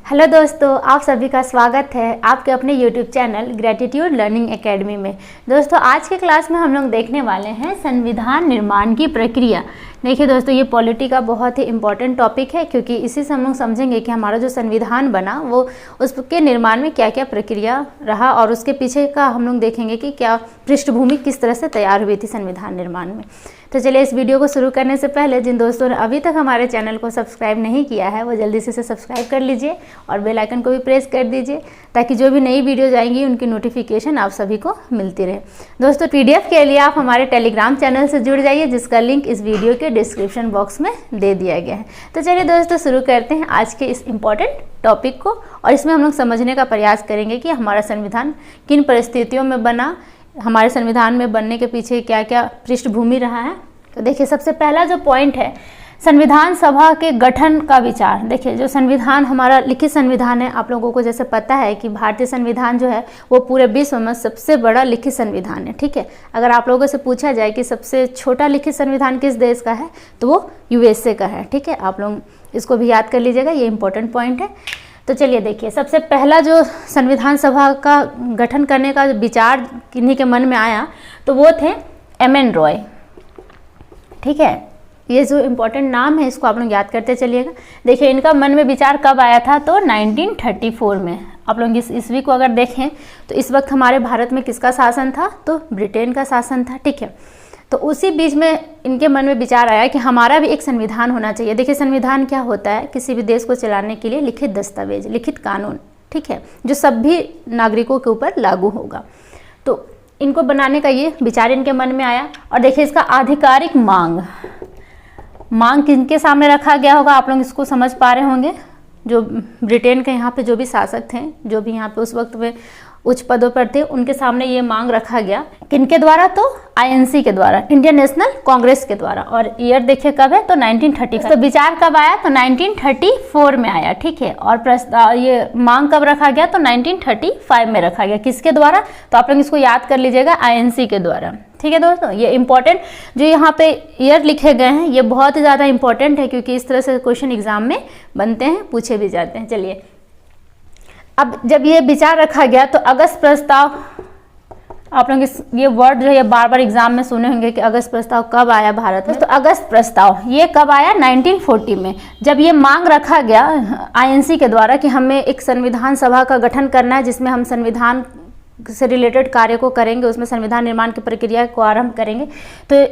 Hello दोस्तों, आप सभी का स्वागत है आपके अपने YouTube channel gratitude learning academy में। दोस्तों, आज के क्लास में हम लोग देखने वाले हैं संविधान निर्माण की प्रक्रिया। देखिए दोस्तों, ये पॉलिटी का बहुत ही इम्पोर्टेंट टॉपिक है, क्योंकि इसी से हम लोग समझेंगे कि हमारा जो संविधान बना वो उसके निर्माण में क्या क्या प्रक्रिया रहा और उसके पीछे का हम लोग देखेंगे कि क्या पृष्ठभूमि किस तरह से तैयार हुई थी संविधान निर्माण में। तो चलिए, इस वीडियो को शुरू करने से पहले जिन दोस्तों ने अभी तक हमारे चैनल को सब्सक्राइब नहीं किया है वो जल्दी से सब्सक्राइब कर लीजिए और बेल आइकन को भी प्रेस कर दीजिए, ताकि जो भी नई वीडियोज आएंगी उनकी नोटिफिकेशन आप सभी को मिलती रहे। दोस्तों, PDF के लिए आप हमारे टेलीग्राम चैनल से जुड़ जाइए, जिसका लिंक इस वीडियो के डिस्क्रिप्शन बॉक्स में दे दिया गया है। तो चलिए दोस्तों, शुरू करते हैं आज के इस इम्पॉर्टेंट टॉपिक को, और इसमें हम लोग समझने का प्रयास करेंगे कि हमारा संविधान किन परिस्थितियों में बना, हमारे संविधान में बनने के पीछे क्या क्या पृष्ठभूमि रहा है। तो देखिए, सबसे पहला जो पॉइंट है संविधान सभा के गठन का विचार। देखिए, जो संविधान हमारा लिखित संविधान है, आप लोगों को जैसे पता है कि भारतीय संविधान जो है वो पूरे विश्व में सबसे बड़ा लिखित संविधान है। ठीक है, अगर आप लोगों से पूछा जाए कि सबसे छोटा लिखित संविधान किस देश का है तो वो USA का है। ठीक है, आप लोग इसको भी याद कर लीजिएगा, ये इंपॉर्टेंट पॉइंट है। तो चलिए देखिए, सबसे पहला जो संविधान सभा का गठन करने का विचार किन्हीं के मन में आया तो वो थे MN रॉय। ठीक है, ये जो इम्पोर्टेंट नाम है इसको आप लोग याद करते चलिएगा। देखिए, इनका मन में विचार कब आया था तो 1934 में। आप लोग इस ईस्वी को अगर देखें तो इस वक्त हमारे भारत में किसका शासन था तो ब्रिटेन का शासन था। ठीक है, तो उसी बीच में इनके मन में विचार आया कि हमारा भी एक संविधान होना चाहिए। देखिए, संविधान क्या होता है, किसी भी देश को चलाने के लिए लिखित दस्तावेज, लिखित कानून, ठीक है, जो सभी नागरिकों के ऊपर लागू होगा। तो इनको बनाने का ये विचार इनके मन में आया। और देखिए, इसका आधिकारिक मांग किनके सामने रखा गया होगा, आप लोग इसको समझ पा रहे होंगे। जो ब्रिटेन के यहाँ पे जो भी शासक थे, जो भी यहाँ पे उस वक्त में उच्च पदों पर थे, उनके सामने ये मांग रखा गया। किनके द्वारा तो INC के द्वारा, इंडियन नेशनल कांग्रेस के द्वारा। और ईयर देखिए कब है तो 1930। तो विचार कब आया तो 1934 में आया। ठीक है, और प्रस्ताव ये मांग कब रखा गया तो 1935 में रखा गया। किसके द्वारा तो आप लोग इसको याद कर लीजिएगा, INC के द्वारा। ठीक है दोस्तों, ये इंपॉर्टेंट जो यहाँ पे ईयर लिखे गए हैं ये बहुत ही ज़्यादा इंपॉर्टेंट है, क्योंकि इस तरह से क्वेश्चन एग्जाम में बनते हैं, पूछे भी जाते हैं। चलिए, अब जब ये विचार रखा गया तो अगस्त प्रस्ताव, आप लोग ये वर्ड जो है बार बार एग्जाम में सुने होंगे कि अगस्त प्रस्ताव कब आया भारत में। तो अगस्त प्रस्ताव ये कब आया 1940 में, जब ये मांग रखा गया INC के द्वारा कि हमें एक संविधान सभा का गठन करना है, जिसमें हम संविधान से रिलेटेड कार्य को करेंगे, उसमें संविधान निर्माण की प्रक्रिया को आरंभ करेंगे। तो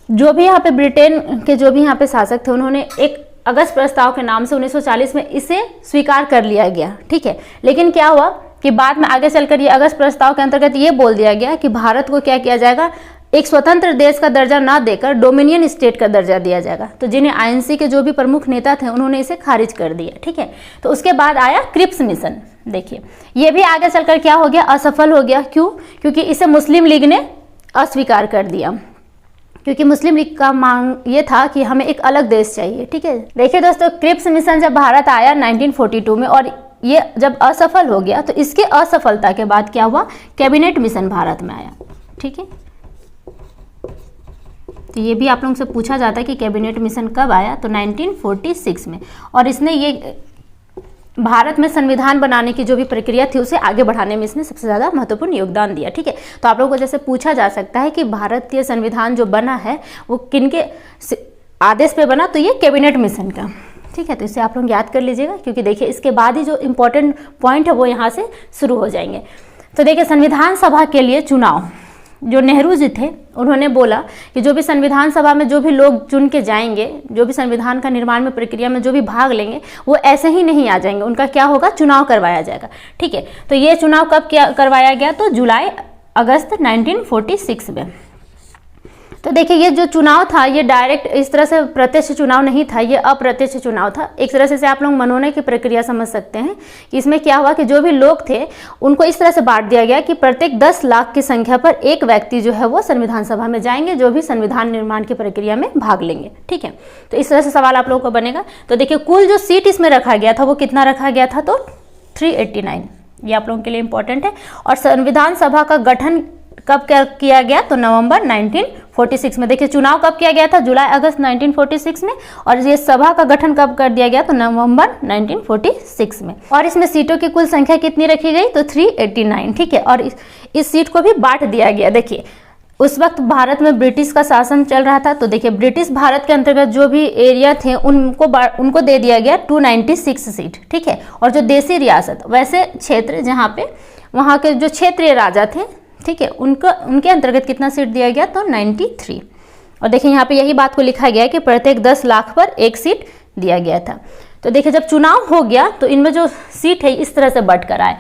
जो भी यहाँ पे ब्रिटेन के जो भी यहाँ पे शासक थे, उन्होंने एक अगस्त प्रस्ताव के नाम से 1940 में इसे स्वीकार कर लिया गया। ठीक है, लेकिन क्या हुआ कि बाद में आगे चलकर ये अगस्त प्रस्ताव के अंतर्गत ये बोल दिया गया कि भारत को क्या किया जाएगा, एक स्वतंत्र देश का दर्जा ना देकर डोमिनियन स्टेट का दर्जा दिया जाएगा। तो जिन्हें INC के जो भी प्रमुख नेता थे उन्होंने इसे खारिज कर दिया। ठीक है, तो उसके बाद आया क्रिप्स मिशन। देखिए, ये भी आगे चलकर क्या हो गया, असफल हो गया। क्यों? क्योंकि इसे मुस्लिम लीग ने अस्वीकार कर दिया, क्योंकि मुस्लिम लीग का मांग ये था कि हमें एक अलग देश चाहिए। ठीक है, देखिए दोस्तों, क्रिप्स मिशन जब भारत आया 1942 में और ये जब असफल हो गया तो इसके असफलता के बाद क्या हुआ, कैबिनेट मिशन भारत में आया। ठीक है, तो ये भी आप लोगों से पूछा जाता है कि कैबिनेट मिशन कब आया तो 1946 में, और इसने ये भारत में संविधान बनाने की जो भी प्रक्रिया थी उसे आगे बढ़ाने में इसने सबसे ज़्यादा महत्वपूर्ण योगदान दिया। ठीक है, तो आप लोगों को जैसे पूछा जा सकता है कि भारतीय संविधान जो बना है वो किनके आदेश पे बना, तो ये कैबिनेट मिशन का। ठीक है, तो इसे आप लोग याद कर लीजिएगा, क्योंकि देखिए इसके बाद ही जो इम्पोर्टेंट पॉइंट है वो यहाँ से शुरू हो जाएंगे। तो देखिए, संविधान सभा के लिए चुनाव, जो नेहरू जी थे उन्होंने बोला कि जो भी संविधान सभा में जो भी लोग चुन के जाएंगे, जो भी संविधान का निर्माण में प्रक्रिया में जो भी भाग लेंगे, वो ऐसे ही नहीं आ जाएंगे, उनका क्या होगा, चुनाव करवाया जाएगा। ठीक है, तो ये चुनाव कब क्या करवाया गया तो जुलाई अगस्त 1946 में। तो देखिए, ये जो चुनाव था ये डायरेक्ट इस तरह से प्रत्यक्ष चुनाव नहीं था, ये अप्रत्यक्ष चुनाव था। एक तरह से आप लोग मनोनयन की प्रक्रिया समझ सकते हैं कि इसमें क्या हुआ कि जो भी लोग थे उनको इस तरह से बांट दिया गया कि प्रत्येक 10 लाख की संख्या पर एक व्यक्ति जो है वो संविधान सभा में जाएंगे, जो भी संविधान निर्माण की प्रक्रिया में भाग लेंगे। ठीक है, तो इस तरह से सवाल आप लोगों को बनेगा। तो देखिए, कुल जो सीट इसमें रखा गया था वो कितना रखा गया था तो 389, ये आप लोगों के लिए इंपॉर्टेंट है। और संविधान सभा का गठन कब किया गया तो नवंबर 1946 में। देखिए चुनाव कब किया गया था, जुलाई अगस्त 1946 में, और ये सभा का गठन कब कर दिया गया, तो नवंबर 1946 में। और इसमें सीटों की कुल संख्या कितनी रखी गई, तो 389, ठीक है। और इस सीट को भी बांट दिया गया। देखिए उस वक्त भारत में ब्रिटिश का शासन चल रहा था, तो देखिए ब्रिटिश भारत के अंतर्गत जो भी एरिया थे उनको दे दिया गया 296 सीट, ठीक है। और जो देसी रियासत, वैसे क्षेत्र जहाँ पे वहाँ के जो क्षेत्रीय राजा थे, ठीक है, उनके अंतर्गत कितना सीट दिया गया, तो 93। और देखिए यहाँ पे यही बात को लिखा गया है कि प्रत्येक 10 लाख पर एक सीट दिया गया था। तो देखिए जब चुनाव हो गया तो इनमें जो सीट है इस तरह से बंट कर आए।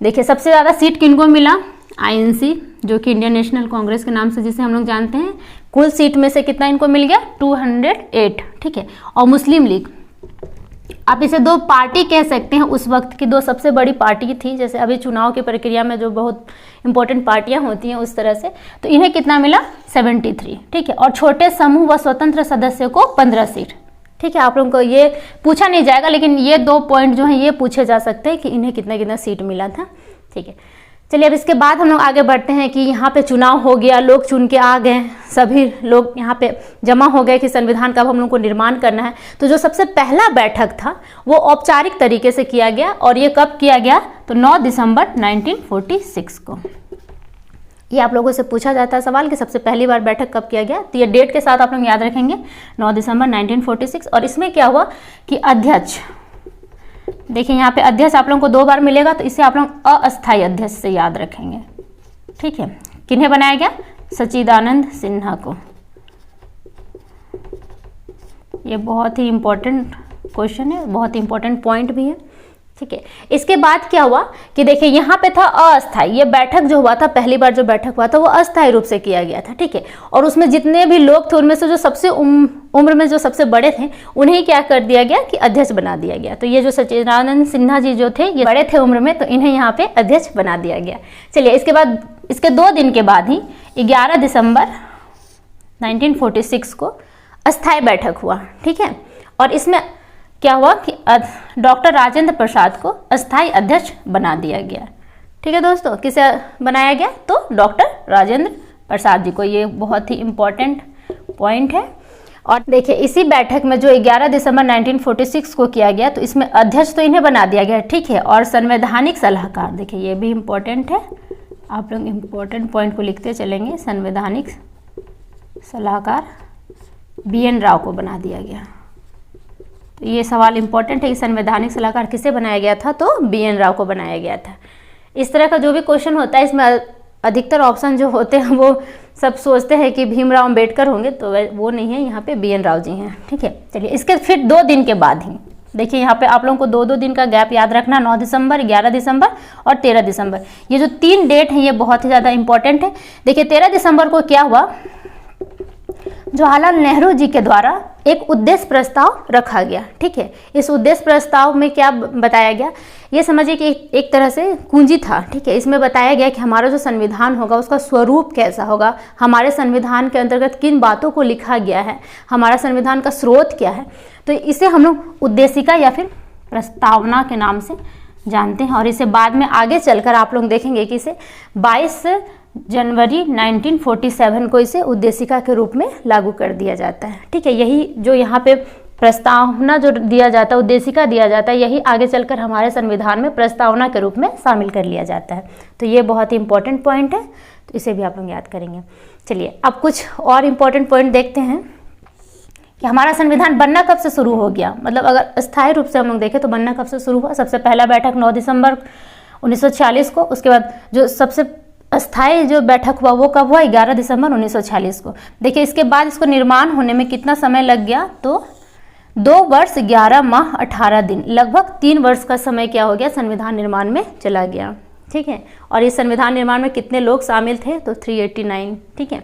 देखिए सबसे ज़्यादा सीट किनको मिला, INC जो कि इंडियन नेशनल कांग्रेस के नाम से जिसे हम लोग जानते हैं, कुल सीट में से कितना इनको मिल गया, 208, ठीक है। और मुस्लिम लीग, आप इसे दो पार्टी कह सकते हैं, उस वक्त की दो सबसे बड़ी पार्टी थी, जैसे अभी चुनाव की प्रक्रिया में जो बहुत इंपॉर्टेंट पार्टियां होती हैं उस तरह से, तो इन्हें कितना मिला, 73, ठीक है। और छोटे समूह व स्वतंत्र सदस्य को 15 सीट, ठीक है। आप लोगों को ये पूछा नहीं जाएगा, लेकिन ये 2 पॉइंट जो हैं ये पूछे जा सकते हैं कि इन्हें कितना कितना सीट मिला था, ठीक है। चलिए अब इसके बाद हम लोग आगे बढ़ते हैं कि यहाँ पे चुनाव हो गया, लोग चुन के आ गए, सभी लोग यहाँ पे जमा हो गए कि संविधान का अब हम लोग को निर्माण करना है। तो जो सबसे पहला बैठक था वो औपचारिक तरीके से किया गया, और ये कब किया गया, तो 9 दिसंबर 1946 को। ये आप लोगों से पूछा जाता है सवाल कि सबसे पहली बार बैठक कब किया गया, तो ये डेट के साथ आप लोग याद रखेंगे 9 दिसंबर 1946। और इसमें क्या हुआ कि अध्यक्ष, देखिए यहाँ पे अध्यक्ष आप लोगों को 2 बार मिलेगा, तो इसे आप लोग अस्थायी अध्यक्ष से याद रखेंगे, ठीक है। किन्हें बनाया गया, सच्चिदानंद सिन्हा को। ये बहुत ही इंपॉर्टेंट क्वेश्चन है, बहुत ही इंपॉर्टेंट पॉइंट भी है, ठीक है। इसके बाद क्या हुआ कि देखिए यहाँ पे था अस्थायी, ये बैठक जो हुआ था, पहली बार जो बैठक हुआ था वो अस्थायी रूप से किया गया था, ठीक है। और उसमें जितने भी लोग थे उनमें से जो सबसे उम्र में जो सबसे बड़े थे उन्हें क्या कर दिया गया कि अध्यक्ष बना दिया गया। तो ये जो सच्चिदानंद सिन्हा जी जो थे ये बड़े थे उम्र में, तो इन्हें यहाँ पे अध्यक्ष बना दिया गया। चलिए इसके बाद इसके 2 दिन के बाद ही 11 दिसंबर 1946 को अस्थायी बैठक हुआ, ठीक है। और इसमें क्या हुआ कि डॉक्टर राजेंद्र प्रसाद को अस्थायी अध्यक्ष बना दिया गया, ठीक है दोस्तों। किसे बनाया गया, तो डॉक्टर राजेंद्र प्रसाद जी को। ये बहुत ही इंपॉर्टेंट पॉइंट है। और देखिए इसी बैठक में जो 11 दिसंबर 1946 को किया गया, तो इसमें अध्यक्ष तो इन्हें बना दिया गया, ठीक है। और संवैधानिक सलाहकार, देखिए ये भी इंपॉर्टेंट है, आप लोग इंपॉर्टेंट पॉइंट को लिखते चलेंगे। संवैधानिक सलाहकार BN राव को बना दिया गया। तो ये सवाल इंपॉर्टेंट है कि संवैधानिक सलाहकार किसे बनाया गया था, तो BN राव को बनाया गया था। इस तरह का जो भी क्वेश्चन होता है इसमें अधिकतर ऑप्शन जो होते हैं वो सब सोचते हैं कि भीमराव अंबेडकर होंगे, तो वो नहीं है, यहाँ पे BN राव जी हैं, ठीक है। चलिए इसके फिर 2 दिन के बाद ही देखिए यहाँ पे आप लोगों को 2-2 दिन का गैप याद रखना, 9 दिसंबर, 11 दिसंबर और 13 दिसंबर। ये जो 3 डेट हैं ये बहुत ही ज़्यादा इंपॉर्टेंट है। देखिए 13 दिसंबर को क्या हुआ, जवाहरलाल नेहरू जी के द्वारा एक उद्देश्य प्रस्ताव रखा गया, ठीक है। इस उद्देश्य प्रस्ताव में क्या बताया गया, ये समझिए कि एक तरह से कुंजी था, ठीक है। इसमें बताया गया कि हमारा जो संविधान होगा उसका स्वरूप कैसा होगा, हमारे संविधान के अंतर्गत किन बातों को लिखा गया है, हमारा संविधान का स्रोत क्या है। तो इसे हम लोग उद्देशिका या फिर प्रस्तावना के नाम से जानते हैं। और इसे बाद में आगे चलकर आप लोग देखेंगे कि इसे 22 जनवरी 1947 को इसे उद्देशिका के रूप में लागू कर दिया जाता है, ठीक है। यही जो यहाँ पे प्रस्तावना जो दिया जाता है, उद्देशिका दिया जाता है, यही आगे चलकर हमारे संविधान में प्रस्तावना के रूप में शामिल कर लिया जाता है। तो ये बहुत ही इंपॉर्टेंट पॉइंट है, तो इसे भी आप लोग याद करेंगे। चलिए अब कुछ और इम्पॉर्टेंट पॉइंट देखते हैं कि हमारा संविधान बनना कब से शुरू हो गया। मतलब अगर अस्थायी रूप से हम लोग देखें तो बनना कब से शुरू हुआ। सबसे पहला बैठक 9 दिसंबर 1946 को, उसके बाद जो सबसे अस्थायी जो बैठक हुआ वो कब हुआ, 11 दिसंबर 1946 को। देखिए इसके बाद इसको निर्माण होने में कितना समय लग गया, तो 2 वर्ष 11 माह 18 दिन, लगभग 3 वर्ष का समय क्या हो गया, संविधान निर्माण में चला गया, ठीक है। और इस संविधान निर्माण में कितने लोग शामिल थे, तो 389, ठीक है।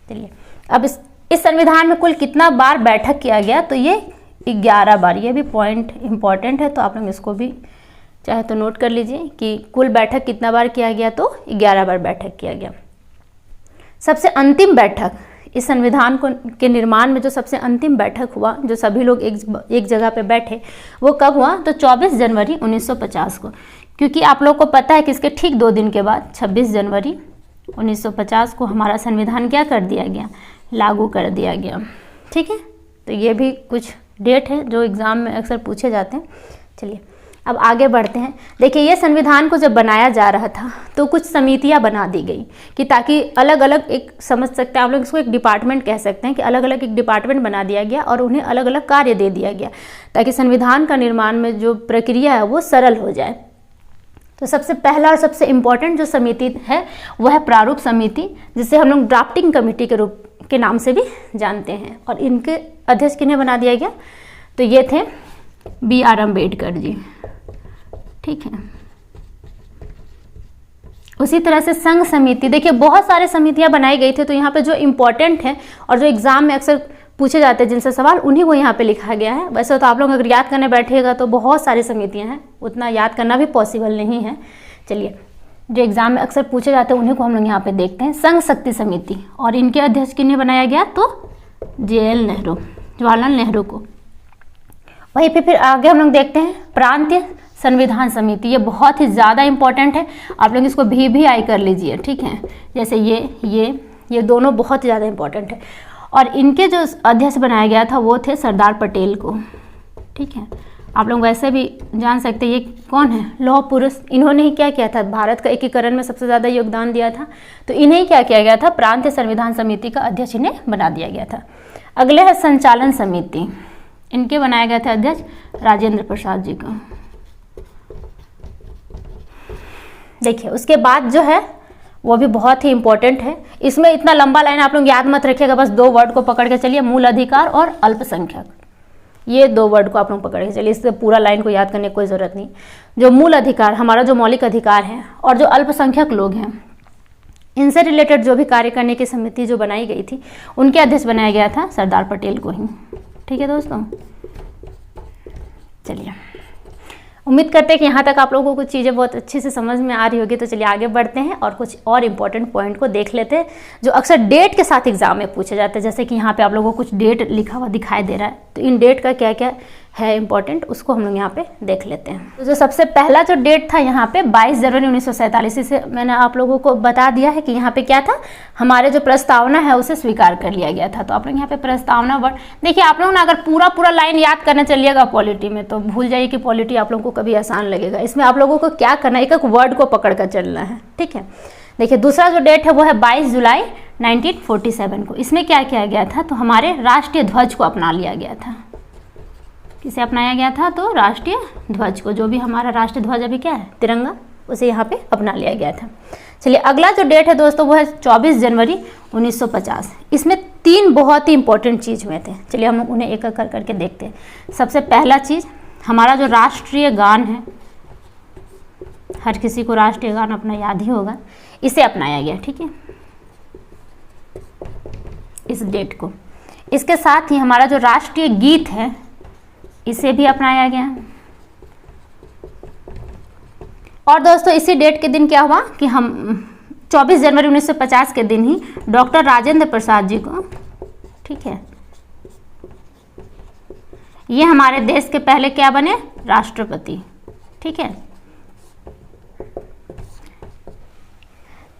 चलिए अब इस संविधान में कुल कितना बार बैठक किया गया, तो ये 11 बार। ये भी पॉइंट इंपॉर्टेंट है, तो आप लोग इसको भी चाहे तो नोट कर लीजिए कि कुल बैठक कितना बार किया गया, तो 11 बार बैठक किया गया। सबसे अंतिम बैठक इस संविधान के निर्माण में जो सबसे अंतिम बैठक हुआ, जो सभी लोग एक जगह पे बैठे, वो कब हुआ, तो 24 जनवरी 1950 को। क्योंकि आप लोग को पता है कि इसके ठीक 2 दिन के बाद 26 जनवरी 1950 को हमारा संविधान क्या कर दिया गया, लागू कर दिया गया। ठीक है, तो ये भी कुछ डेट है जो एग्ज़ाम में अक्सर पूछे जाते हैं। चलिए अब आगे बढ़ते हैं। देखिए ये संविधान को जब बनाया जा रहा था तो कुछ समितियां बना दी गई कि ताकि अलग अलग, एक समझ सकते हैं आप लोग इसको, एक डिपार्टमेंट कह सकते हैं कि अलग अलग एक डिपार्टमेंट बना दिया गया और उन्हें अलग अलग कार्य दे दिया गया ताकि संविधान का निर्माण में जो प्रक्रिया है वो सरल हो जाए। तो सबसे पहला और सबसे इम्पोर्टेंट जो समिति है वह है प्रारूप समिति, जिसे हम लोग ड्राफ्टिंग कमेटी के रूप के नाम से भी जानते हैं। और इनके अध्यक्ष किन्हें बना दिया गया, तो ये थे B.R. अम्बेडकर जी। ठीक है, उसी तरह से संघ समिति, देखिए बहुत सारे समितियां बनाई गई थी। तो यहाँ पे जो इम्पोर्टेंट है और जो एग्जाम में अक्सर पूछे जाते हैं जिनसे सवाल, उन्हीं को यहाँ पे लिखा गया है। वैसे तो आप लोग अगर याद करने बैठिएगा तो बहुत सारी समितियां हैं, उतना याद करना भी पॉसिबल नहीं है। चलिए जो एग्जाम में अक्सर पूछे जाते हैं उन्हीं को हम लोग यहाँ पे देखते हैं। संघ शक्ति समिति, और इनके अध्यक्ष किन्हें बनाया गया, तो JL नेहरू, जवाहरलाल नेहरू को। वहीं पे फिर आगे हम लोग देखते हैं प्रांतीय संविधान समिति। ये बहुत ही ज़्यादा इंपॉर्टेंट है, आप लोग इसको भी आई कर लीजिए। ठीक है, जैसे ये दोनों बहुत ज़्यादा इंपॉर्टेंट है। और इनके जो अध्यक्ष बनाया गया था वो थे सरदार पटेल को। ठीक है, आप लोग वैसे भी जान सकते हैं ये कौन है, लौह पुरुष। इन्होंने ही क्या किया था, भारत का एकीकरण में सबसे ज़्यादा योगदान दिया था। तो इन्हें क्या किया गया था, प्रांतीय संविधान समिति का अध्यक्ष इन्हें बना दिया गया था। अगले है संचालन समिति, इनके बनाया गया था अध्यक्ष राजेंद्र प्रसाद जी का। देखिए उसके बाद जो है वो भी बहुत ही इंपॉर्टेंट है। इसमें इतना लंबा लाइन आप लोग याद मत रखिएगा, बस 2 वर्ड को पकड़ के चलिए, मूल अधिकार और अल्पसंख्यक। ये 2 वर्ड को आप लोग पकड़ के चलिए, इससे पूरा लाइन को याद करने की कोई ज़रूरत नहीं। जो मूल अधिकार, हमारा जो मौलिक अधिकार है, और जो अल्पसंख्यक लोग हैं, इनसे रिलेटेड जो भी कार्य करने की समिति जो बनाई गई थी, उनके अध्यक्ष बनाया गया था सरदार पटेल को ही। ठीक है दोस्तों, चलिए उम्मीद करते हैं कि यहाँ तक आप लोगों को कुछ चीज़ें बहुत अच्छी से समझ में आ रही होगी। तो चलिए आगे बढ़ते हैं और कुछ और इम्पोर्टेंट पॉइंट को देख लेते हैं जो अक्सर डेट के साथ एग्जाम में पूछे जाते हैं। जैसे कि यहाँ पे आप लोगों को कुछ डेट लिखा हुआ दिखाई दे रहा है, तो इन डेट का क्या क्या है इंपॉर्टेंट, उसको हम लोग यहाँ पे देख लेते हैं। तो जो सबसे पहला जो डेट था यहाँ पे 22 जनवरी 1947, इसे मैंने आप लोगों को बता दिया है कि यहाँ पे क्या था, हमारे जो प्रस्तावना है उसे स्वीकार कर लिया गया था। तो आप लोग यहाँ पे प्रस्तावना वर्ड देखिए। आप लोग ना अगर पूरा लाइन याद करने चलिएगा पॉलिटी में तो भूल जाइए कि पॉलिटी आप लोगों को कभी आसान लगेगा। इसमें आप लोगों को क्या करना है, एक एक वर्ड को पकड़ कर चलना है। ठीक है, देखिए दूसरा जो डेट है वो है 22 जुलाई 1947 को। इसमें क्या किया गया था, तो हमारे राष्ट्रीय ध्वज को अपना लिया गया था। किसे अपनाया गया था, तो राष्ट्रीय ध्वज को। जो भी हमारा राष्ट्रीय ध्वज अभी क्या है, तिरंगा, उसे यहाँ पे अपना लिया गया था। चलिए अगला जो डेट है दोस्तों वो है 24 जनवरी 1950। इसमें 3 बहुत ही इंपॉर्टेंट चीज़ हुए थे। चलिए हम उन्हें एक एक करके देखते हैं। सबसे पहला चीज़, हमारा जो राष्ट्रीय गान है, हर किसी को राष्ट्रीय गान अपना याद ही होगा, इसे अपनाया गया। ठीक है, इस डेट को। इसके साथ ही हमारा जो राष्ट्रीय गीत है इसे भी अपनाया गया। और दोस्तों इसी डेट के दिन क्या हुआ कि हम 24 जनवरी 1950 के दिन ही डॉक्टर राजेंद्र प्रसाद जी को, ठीक है, ये हमारे देश के पहले क्या बने, राष्ट्रपति। ठीक है,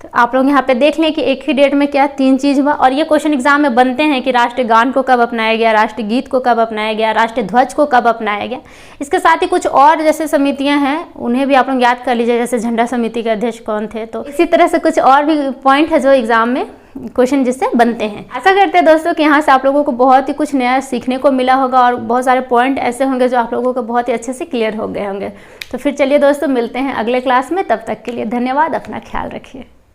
तो आप लोग यहाँ पे देख लें कि एक ही डेट में क्या 3 चीज़ हुआ। और ये क्वेश्चन एग्जाम में बनते हैं कि राष्ट्रीय गान को कब अपनाया गया, राष्ट्रीय गीत को कब अपनाया गया, राष्ट्रीय ध्वज को कब अपनाया गया। इसके साथ ही कुछ और जैसे समितियां हैं उन्हें भी आप लोग याद कर लीजिए, जैसे झंडा समिति के अध्यक्ष कौन थे। तो इसी तरह से कुछ और भी पॉइंट है जो एग्जाम में क्वेश्चन जिससे बनते हैं। आशा करते हैं दोस्तों कि यहाँ से आप लोगों को बहुत ही कुछ नया सीखने को मिला होगा और बहुत सारे पॉइंट ऐसे होंगे जो आप लोगों को बहुत ही अच्छे से क्लियर हो गए होंगे। तो फिर चलिए दोस्तों मिलते हैं अगले क्लास में, तब तक के लिए धन्यवाद, अपना ख्याल रखिए।